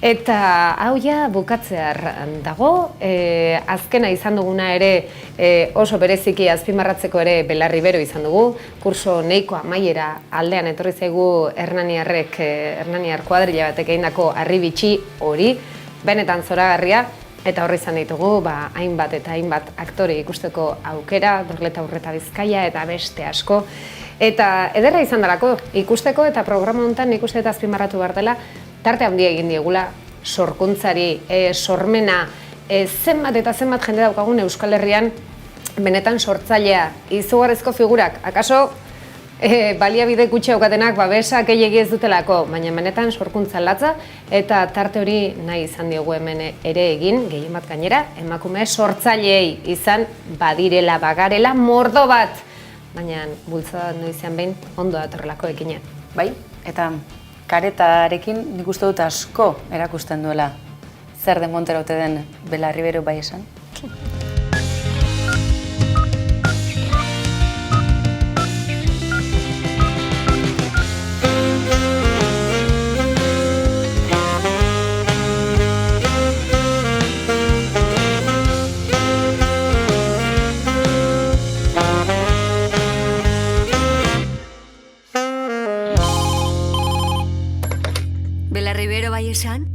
Eta hau ja bukatzear dago, azkena izan duguna ere oso bereziki azpimarratzeko ere Belarribero izan dugu, kurso nahiko amaiera aldean etorri zaigu Hernaniar kuadrilla batek egindako harribitxi hori, benetan zoragarria, eta horri izan ditugu hainbat eta hainbat aktore ikusteko aukera, Dorleta Urreta Bizkaia eta beste asko. Eta ederra izan dalako ikusteko eta programa honetan nik uste eta azpimarratu behar dela, tarte handia egin diegula sorkuntzari, sormena, zenbat eta zenbat jende daukagun Euskal Herrian benetan sortzailea, izugarrizko figurak, akaso baliabide gutxi daukatenak babesa gehiegi ez dutelako, baina benetan sorkuntza latza eta tarte hori nahi izan diogu hemen ere egin, gehien bat gainera, emakume sortzaileei izan badirela, bagarela, mordo bat, baina bultzada noizean behin ondo datorrelako ekina. Bai, eta karetarekin nik uste dut asko erakusten duela zer den Montero ote den Belarribero bai esan. Belarribero bai esan?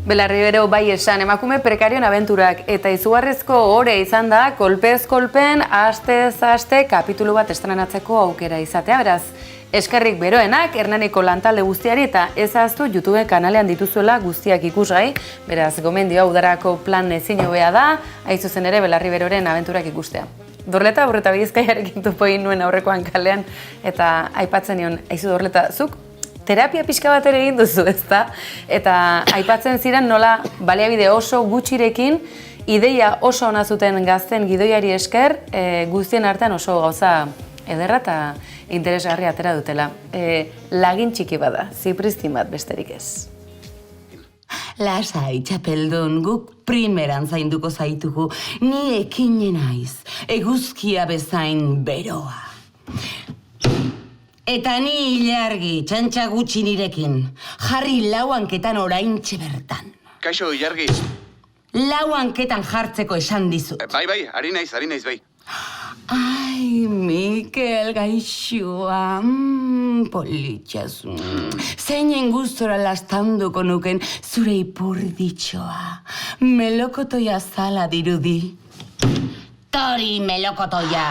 Belarribero bai esan, emakume prekarioen abenturak eta izugarrizko ore izan da kolpez kolpen, astez aste kapitulu bat estrenatzeko aukera izatea, beraz, eskerrik beroenak, Hernaniko lantalde guztiari eta ez ahaztu YouTube kanalean dituzuela guztiak ikusgai, beraz, gomendioa udarako plan ezin hobea da, hain zuzen ere Belarriberoren abenturak ikustea. Dorleta Urreta Bizkaiarekin topo egin nuen aurrekoan kalean eta aipatzen nion, aizu Dorleta, zuk terapia pixka bat ere egin duzu, ezta? Eta aipatzen ziren nola baliabide oso gutxirekin, ideia oso ona zuten gazten gidoiari esker, guztien artean oso gauza ederra eta interesgarri atera dutela. Lagin txiki bada, zipristin bat besterik ez. Lasai, txapeldun, guk primeran zainduko zaitugu, ni ekinen naiz, eguzkia bezain beroa. Eta ni ilargi, txantxa gutxi nirekin, jarri lau hanketan oraintxe bertan. Kaixo, ilargi. Lau hanketan jartzeko esan dizut. Bai, ari naiz, bai. Ai, Mikel, gaixoa, politxaz. Zeinen gustora lastanduko nuken zure ipurditxoa. Melokotoia zala dirudi. Tori melokotoia.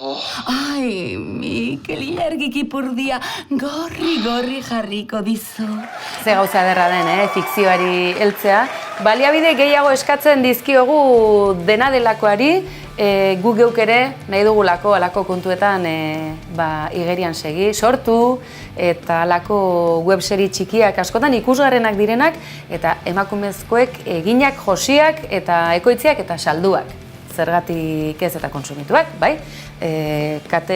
Ai, Mikel, ilargik ipurdia gorri jarriko dizu. Ze gauza ederra den, fikzioari heltzea. Baliabide gehiago eskatzen dizkiogu dena delakoari, guk geuk ere nahi dugulako alako kontuetan igerian segi, sortu, eta alako webseri txikiak askotan ikusgarrenak direnak, eta emakumezkoek eginak, josiak, eta ekoitziak eta salduak. Zergatik ez eta konsumituak, bai? Kate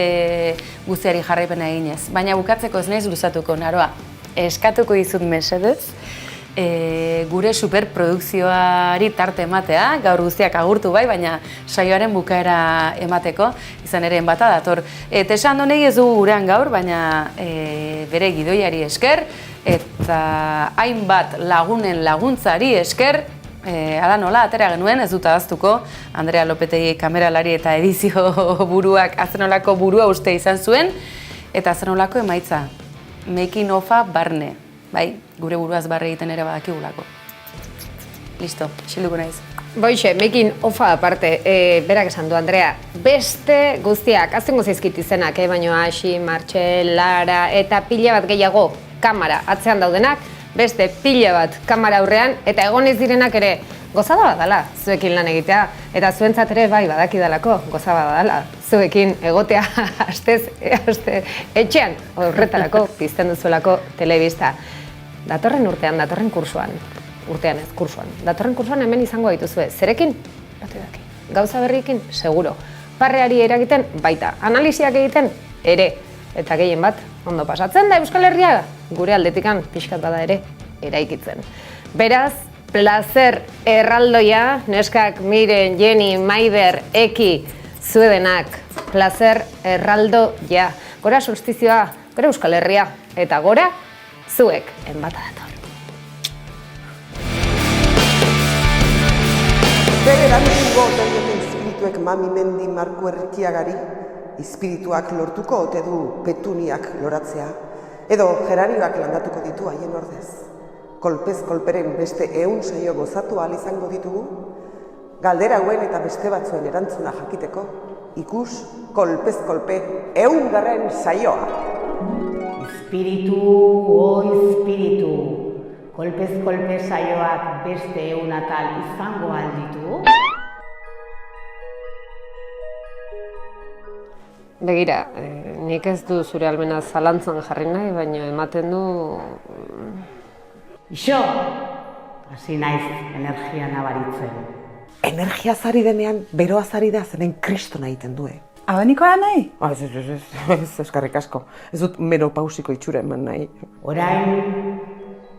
guztiari jarraipena eginez. Baina bukatzeko ez naiz luzatuko, Naroa. Eskatuko dizut mesedez, gure superprodukzioari tarte ematea, gaur guztiak agurtu bai, baina saioaren bukaera emateko, izan ere enbata dator. Esan donei ez dugu gurean gaur, baina bere gidoiari esker, eta hainbat lagunen laguntzari esker, Hala nola, atera genuen, ez dut ahaztuko, Andrea Lopetegi kameralari eta edizio buruak azenolako burua uste izan zuen, eta azenolako emaitza, making offa barne, bai, gure buruaz barre egiten ere badakigulako. Listo, xilduko naiz. Boixe, making offa aparte, berak esan du, Andrea, beste guztiak, aztengo zaizkit izenak, baino Asi, Martxel, Lara, eta pila bat gehiago kamera atzean daudenak, beste pila bat kamera aurrean, eta egon ez direnak ere gozada badala zuekin lan egitea, eta zuentzat ere bai badakidalako gozada badala zuekin egotea astez etxean horretarako pizten duzuelako telebista. Datorren urtean, datorren kursuan hemen izango dituzue, zerekin? Batu daki. Gauza berriekin, seguro. Parreari eragiten baita, analiziak egiten ere, eta gehien bat ondo pasatzen da Euskal Herria gure aldetikan pixkat bada ere eraikitzen. Beraz, placer erraldoia, neskak, Miren, Jenny, Maider, Eki, zuedenak, placer erraldoia. Gora solstizioa, gora Euskal Herria, eta gora zuek enbata dator. ote dioten espirituek mami mendi Marko Erkiagari, espirituak lortuko ote du Petuniak loratzea, edo Gerarioak landatuko ditu haien ordez. Kolpez kolperen beste 100 saio gozatu ahal izango ditugu, galdera hauen eta beste batzuen erantzuna jakiteko, ikus kolpez kolpe 100. saioa. Espiritu, espiritu, kolpez kolpe saioak beste 100 atal izango alditu? Begira, nik ez du zure almena zalantzan jarri nahi, baina ematen du... Ixo, hasi naiz energia nabaritzen. Energia zari denean, beroa zari da zenen kristona egiten du, Abanikoa nahi? Ez, eskarrik asko. Ez dut menopausiko itxura eman nahi. Orain,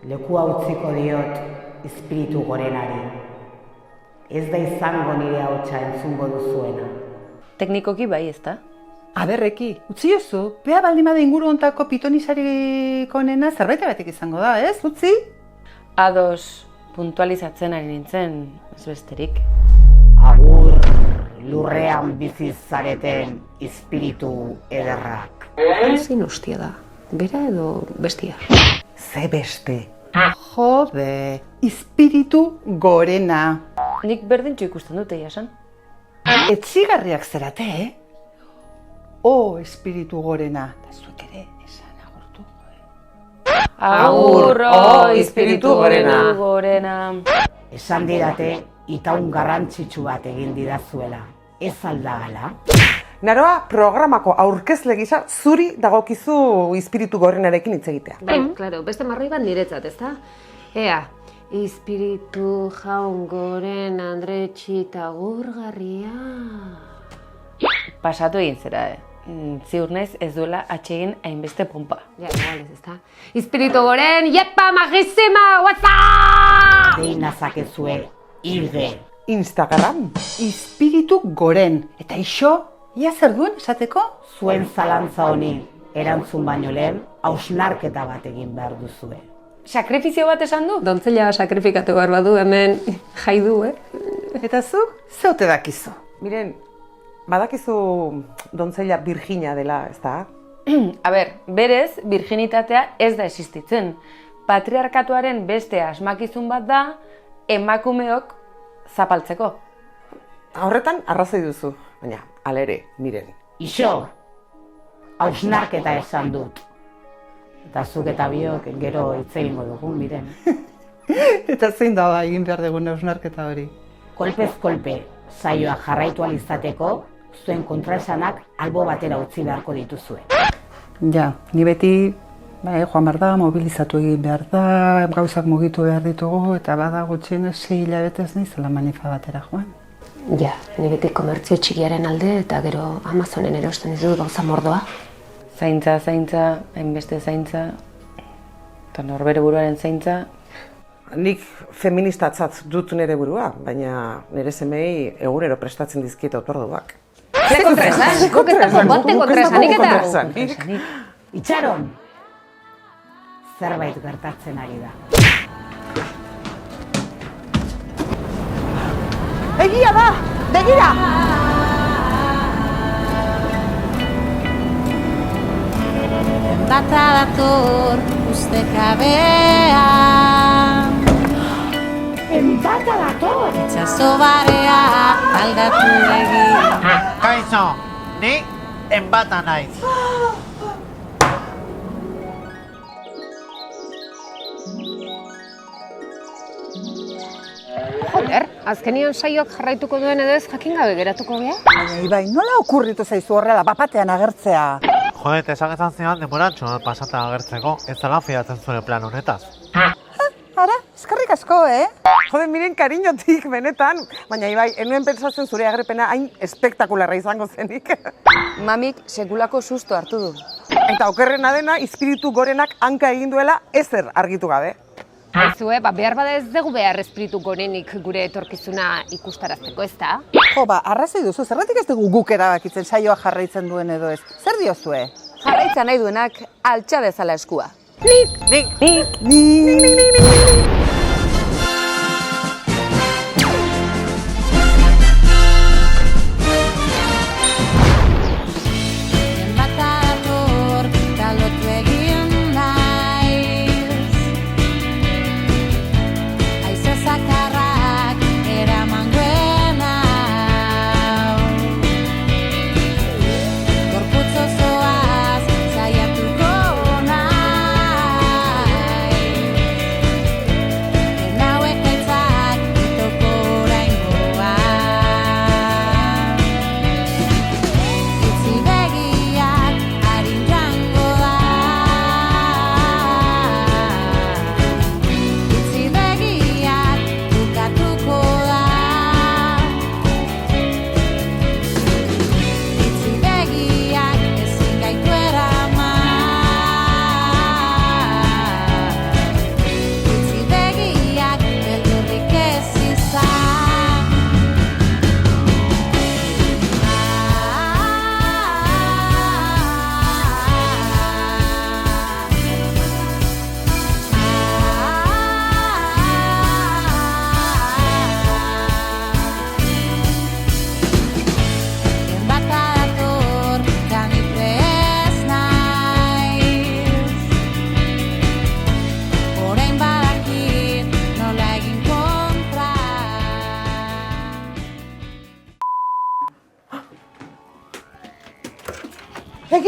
lekua utziko diot espiritu gorenari. Ez da izango nire ahotsa entzungo duzuena. Teknikoki bai, ezta? Aberreki, utzi jozu, bea baldimada inguru ontako pitonisarik onena zerbait batek izango da, ez? Utzi? Ados puntualizatzen ari nintzen, ez besterik. Agur, lurrean bizi zareten espiritu ederrak. Zin hostia da, bera edo bestia? Ze beste. Jode, espiritu gorena. Nik berdintxo ikusten dute, jasan. Etzigarriak zerate, espiritu gorena. Eta zuek ere esan agurtu. Agur, espiritu gorena. Esan didate, itaun garrantzitsu bat egin didazuela. Ez aldagala? Naroa, programako aurkezle gisa zuri dagokizu espiritu gorenarekin hitz egitea. Claro, beste marroi bat niretzat, ezta? Ea, espiritu jaun goren Andretxita gurgarria... Pasatu egin zera, Ziur naiz ez duela atsegin hainbeste pompa. Ja, igual ez, ezta? Espiritu goren, yepa, magissima, whatsapp! Dein nazakezue, irge. Instagram. Espiritu goren. Eta iso, ia zer duen esateko? Zuen zalantza honi, erantzun baino lehen, hausnarketa bat egin behar duzue. Sakrifizio bat esan du? Dontzela sakrifikatu behar badu hemen jai du, Eta zu, zeute dakizu. Miren, badakizu dontzella Virginia dela, ez da? A ber, berez, virginitatea ez da existitzen. Patriarkatuaren beste asmakizun bat da, emakumeok zapaltzeko. Horretan arrazoi duzu, baina, alere, miren. Iso, hausnarketa esan dut. Eta zuk eta biok gero hitz egingo dugu, miren. Eta zein da egin behar dugun hausnarketa hori? Kolpez kolpe, saioa jarraitu ahal izateko, zuen kontraesanak albo batera utzi beharko dituzue. Ja, ni beti joan behar da, mobilizatu egin behar da, gauzak mugitu behar ditugu, eta bada gutxienez 6 hilabetez nizela manifa batera joan. Ja, ni beti komertzio txikiaren alde eta gero Amazonen erosten ditut gauza mordoa. Zaintza, hainbeste zaintza, eta norbere buruaren zaintza. Nik feministatzat dut nire burua, baina nire semei egunero prestatzen dizkiet otorduak. Ze kontraesan? Guk ez dago bote kontraesanik eta... Itxaron! Zerbait gertatzen ari da. Egia da! Begira! Bata dator ustekabean. Enbata dator! Itxaso barea aldatu egin. Kaixo, ni enbata naiz. Joder, azkenian saioak jarraituko duen edo ez jakin gabe geratuko gea? Ibai, nola okurritu zaizu horrela bapatean agertzea? Joder, esan ezan zidan demoratxo pasatzen agertzeko, ez zela fidatzen zure plan honetaz. Ara, eskerrik asko, Jode, miren kariñotik benetan, baina Ibai, enuen pentsatzen zure agerpena hain espektakularra izango zenik. Mamik sekulako susto hartu du. Eta okerrena dena, espiritu gorenak hanka egin duela ezer argitu gabe. Zue, behar bada ez dugu behar espiritu gorenik gure etorkizuna ikustarazteko, ez da? Jo, arrazoi duzu, zerratik ez dugu guk erabakitzen saioa jarraitzen duen edo ez? Zer diozue? Jarraitza nahi duenak altxa dezala eskua. Nik!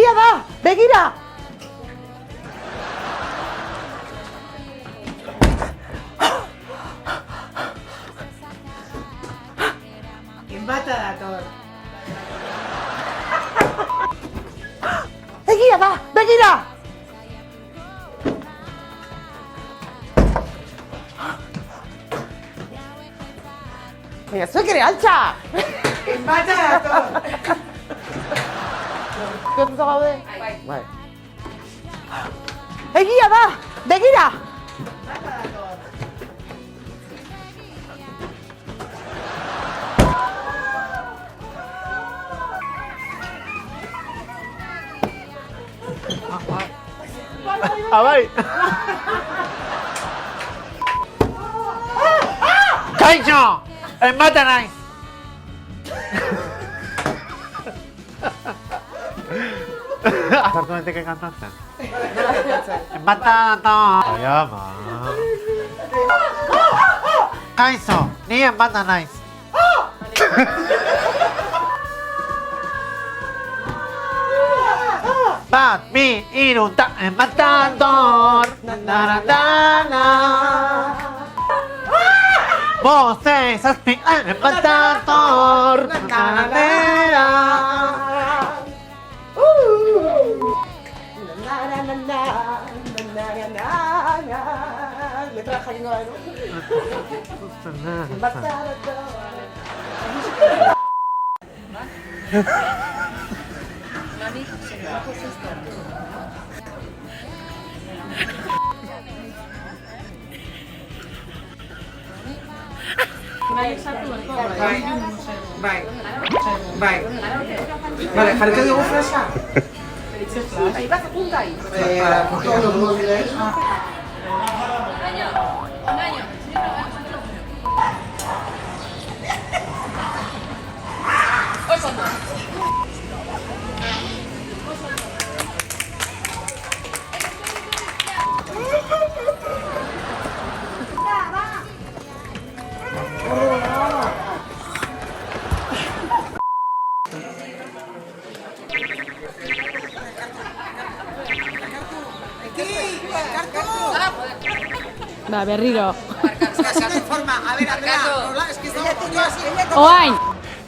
Egia da, begira! Enbata dator. Egia da, begira! Baina, zuek ere altxa! Enbata dator. Gertuta gaude? Bai. Egia da, begira! Bai! Kaixo! Enbata naiz! Zartu daiteke kantatzen? Enbata dator! Ai ama! Kaixo! Ni enbata naiz! Bat, bi, hiru, ta, enbata dator! Bost, sei, zazpi, enbata dator! Letra jakingo da, no? Bai. Vale, jarriko dugu flasha? Ba, berriro. Oain!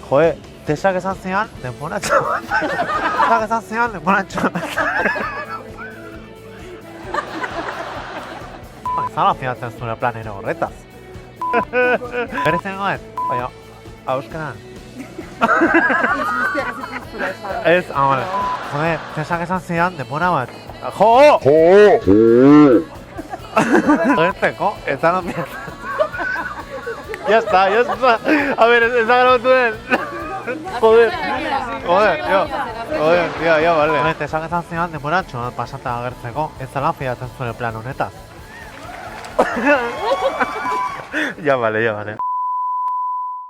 Joe, tesak esan zian, denboratxo bat. Tesak esan zian, denboratxo bat. Zala fiatzen zure planero horretaz. Berezen goen, baina, hauskenan. Ez, amale. Joder, tesak esan zian, denbora bat. Jo! Gertzeko, ez da no fiatzen. Ya está. A ver, está grabando él. Joder, ya, vale. Tesak esan zian, denboratxo pasata agertzeko, ez zala fiatzen zure plan honetaz. Ya vale.